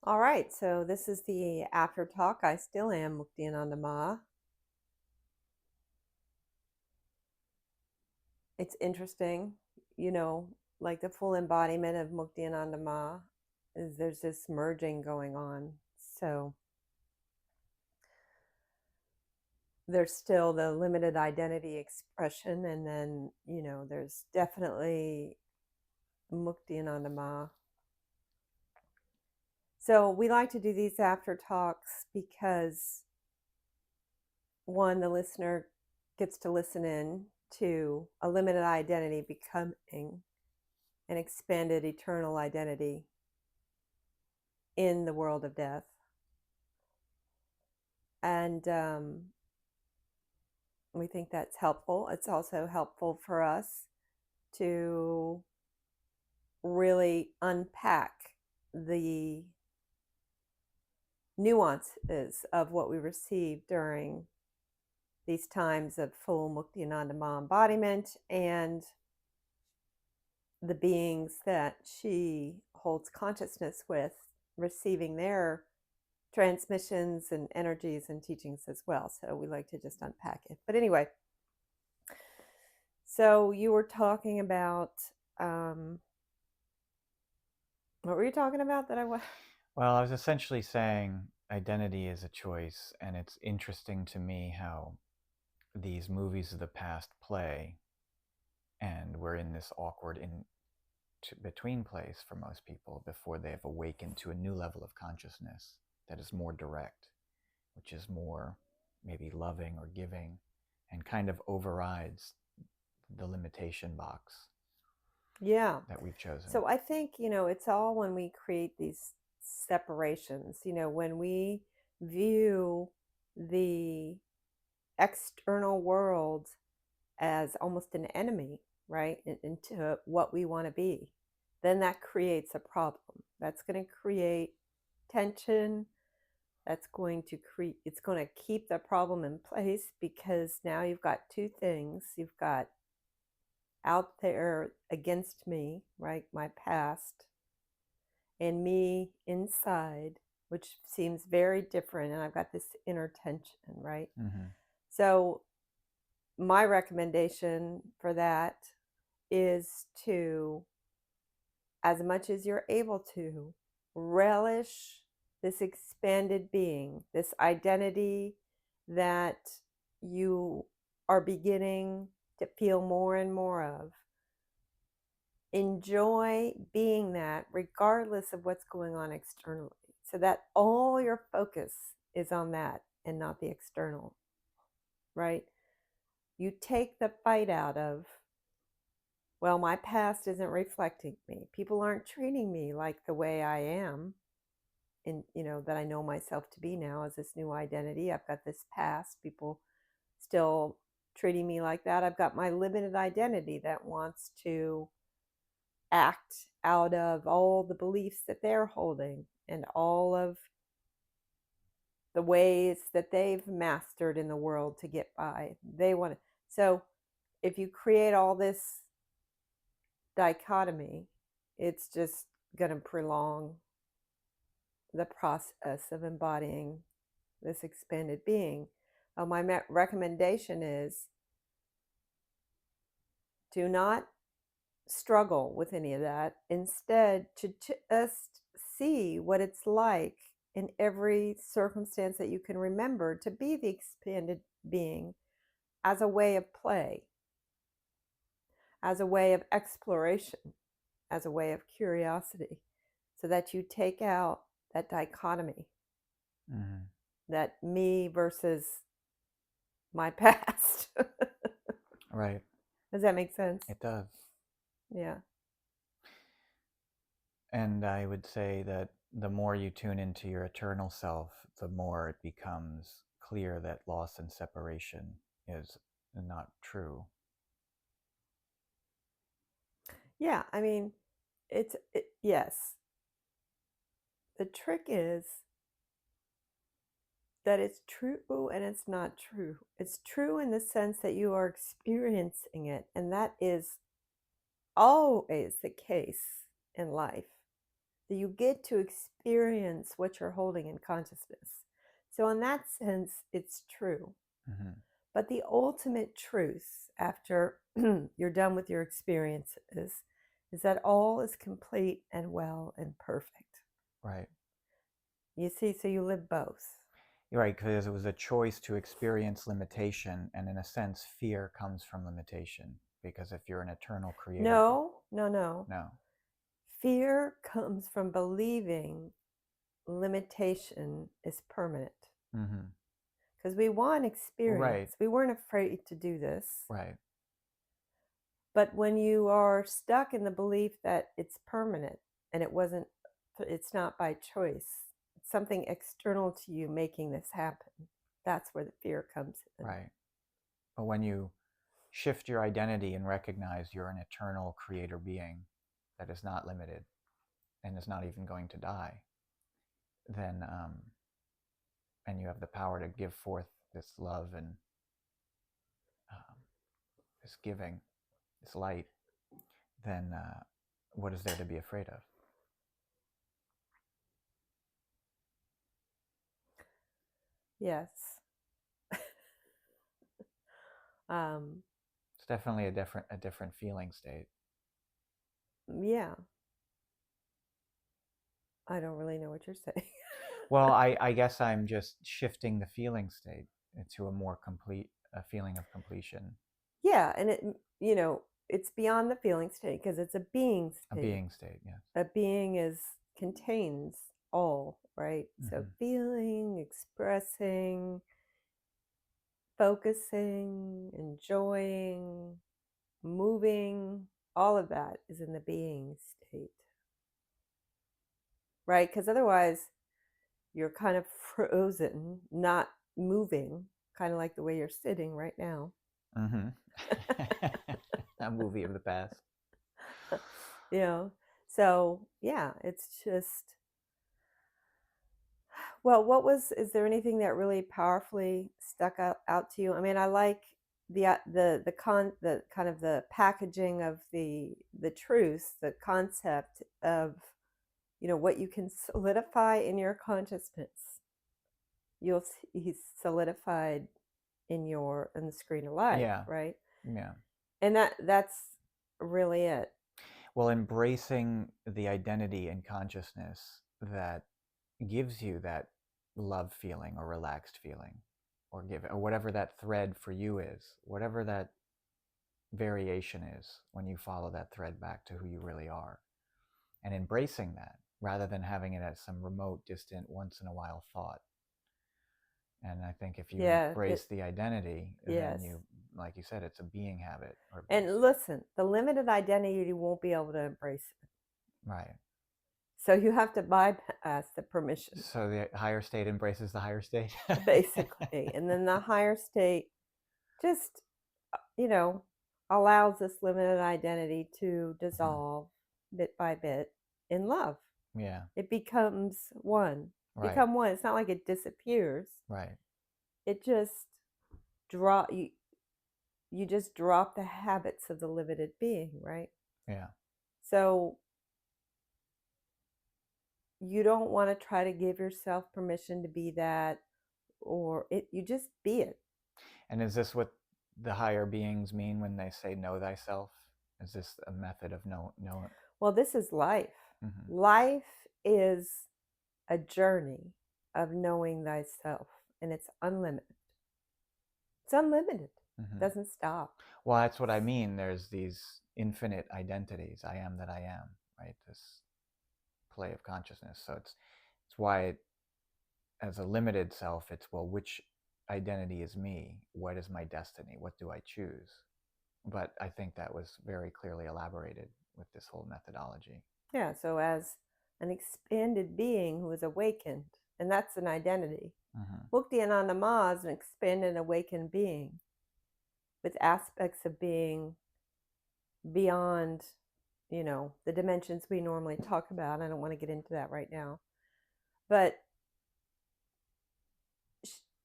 All right, so this is the after talk. I still am Mukti Anandama. It's interesting, you know, like the full embodiment of Mukti Anandama is there's this merging going on. So there's still the limited identity expression, and then, there's definitely Mukti Anandama. So we like to do these after talks because one, the listener gets to listen in to a limited identity becoming an expanded eternal identity in the world of death. And we think that's helpful. It's also helpful for us to really unpack the nuances of what we receive during these times of full Mukti Anandama embodiment and the beings that she holds consciousness with receiving their transmissions and energies and teachings as well. So we like to just unpack it. But anyway, so you were talking about, what were you talking about that I was? Well, I was essentially saying identity is a choice, and it's interesting to me how these movies of the past play, and we're in this awkward between place for most people before they have awakened to a new level of consciousness that is more direct, which is more maybe loving or giving, and kind of overrides the limitation box Yeah. that we've chosen. So I think, it's all when we create these separations, when we view the external world as almost an enemy, right? Into what we want to be, then that creates a problem. That's going to create tension. That's going to create, it's going to keep the problem in place because now you've got two things. You've got out there against me, right? My past, and me inside, which seems very different. And I've got this inner tension, right? Mm-hmm. So my recommendation for that is to, as much as you're able to, relish this expanded being, this identity that you are beginning to feel more and more of. Enjoy being that regardless of what's going on externally, so that all your focus is on that and not the external, right? You take the fight out of, well, my past isn't reflecting me. People aren't treating me like the way I am, and that I know myself to be now as this new identity. I've got this past. People still treating me like that. I've got my limited identity that wants to act out of all the beliefs that they're holding and all of the ways that they've mastered in the world to get by. They want to. So if you create all this dichotomy, it's just going to prolong the process of embodying this expanded being. My recommendation is do not struggle with any of that. Instead, to just see what it's like in every circumstance that you can remember to be the expanded being as a way of play, as a way of exploration, as a way of curiosity, so that you take out that dichotomy, Mm-hmm. that me versus my past. Right. Does that make sense? It does. Yeah. And I would say that the more you tune into your eternal self, the more it becomes clear that loss and separation is not true. Yeah. I mean, yes. The trick is that it's true and it's not true. It's true in the sense that you are experiencing it, and that is always the case in life. that you get to experience what you're holding in consciousness. So, in that sense, it's true. Hmm. But the ultimate truth after you're done with your experiences is that all is complete and well and perfect. Right. You see, so you live both. You're right, because it was a choice to experience limitation, and in a sense, fear comes from limitation. Because if you're an eternal creator, No, no, no. no. Fear comes from believing limitation is permanent. Hmm. Because we want Right, experience. We weren't afraid to do this. right, But when you are stuck in the belief that it's permanent and it's not by choice, it's something external to you making this happen. That's where the fear comes in. right. But when you shift your identity and recognize you're an eternal creator being that is not limited and is not even going to die, then and you have the power to give forth this love and um, this giving, this light, then what is there to be afraid of? Yes. um, It's definitely a different feeling state. yeah, I don't really know what you're saying. Well, I guess I'm just shifting the feeling state to a more complete a feeling of completion, Yeah, and it's beyond the feeling state because it's a being a state. being state. Yes. A being is contains all, right? So Hmm. feeling, expressing, focusing, enjoying, moving, all of that is in the being state, right? Because otherwise, you're kind of frozen, not moving, kind of like the way you're sitting right now. Hmm. A movie of the past. you know, so yeah, it's just, well, is there anything that really powerfully stuck out to you? I mean, I like the kind of the packaging of the truth, the concept of, what you can solidify in your consciousness. He's solidified in the screen of life, Yeah, right? yeah. And that's really it. Well, embracing the identity and consciousness that gives you that love feeling or relaxed feeling, or whatever that thread for you is, whatever that variation is when you follow that thread back to who you really are, and embracing that rather than having it as some remote, distant, once in a while thought. And I think if you Yeah, embrace the identity, then yes. you, like you said, it's a being habit or And listen, the limited identity won't be able to embrace it. right. So you have to bypass the permission, So the higher state embraces the higher state. basically. And then the higher state just, you know, allows this limited identity to Mhm. dissolve bit by bit in love. Yeah. It becomes one. Right. Become one. It's not like it disappears. Right. It just drop you just drop the habits of the limited being, right? Yeah. So you don't want to try to give yourself permission to be that, or you just be it. And is this what the higher beings mean when they say know thyself? Is this a method of know? Well, this is life. Mm-hmm. Life is a journey of knowing thyself, and it's unlimited. It's unlimited. Mm-hmm. Doesn't stop. Well, that's what I mean. There's these infinite identities. I am that I am, right? This play of consciousness. So it's why as a limited self, it's, well, which identity is me? What is my destiny? What do I choose? But I think that was very clearly elaborated with this whole methodology. Yeah, so as an expanded being who is awakened, and that's an identity. Mm-hmm. Mukti Anandama is an expanded awakened being with aspects of being beyond, the dimensions we normally talk about. I don't want to get into that right now. But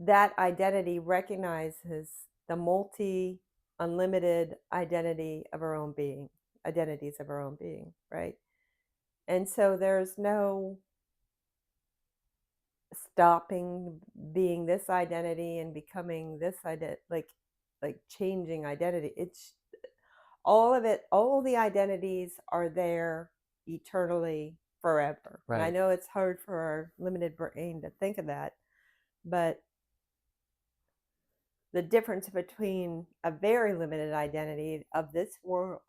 that identity recognizes the multi unlimited identities of our own being, right? And so there's no stopping being this identity and becoming this identity, like changing identity. It's all of it, all the identities are there eternally forever. And I Right. know it's hard for our limited brain to think of that, but the difference between a very limited identity of this world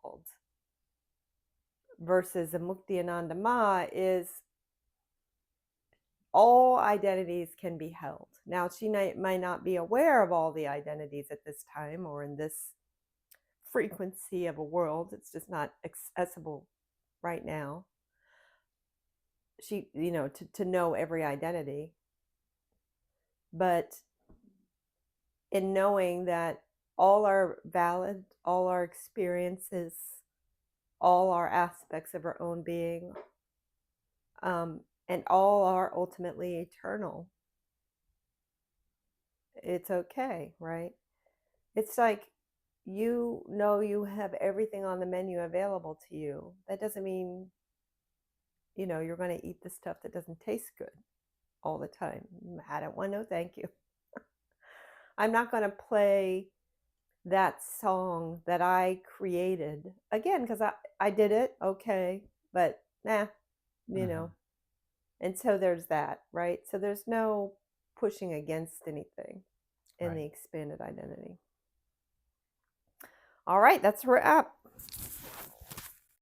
versus a Mukti Anandama is all identities can be held. Now, she might not be aware of all the identities at this time or in this frequency of a world. It's just not accessible right now. She, to know every identity. But in knowing that all are valid, all our experiences, all our aspects of our own being, and all are ultimately eternal, it's okay, right? It's like you have everything on the menu available to you. That doesn't mean, you're going to eat the stuff that doesn't taste good all the time. I don't want no thank you. I'm not going to play that song that I created again because I did it, okay, but nah, you Hmm. know. And so there's that, right? So there's no pushing against anything in Right. the expanded identity. All right, that's a wrap.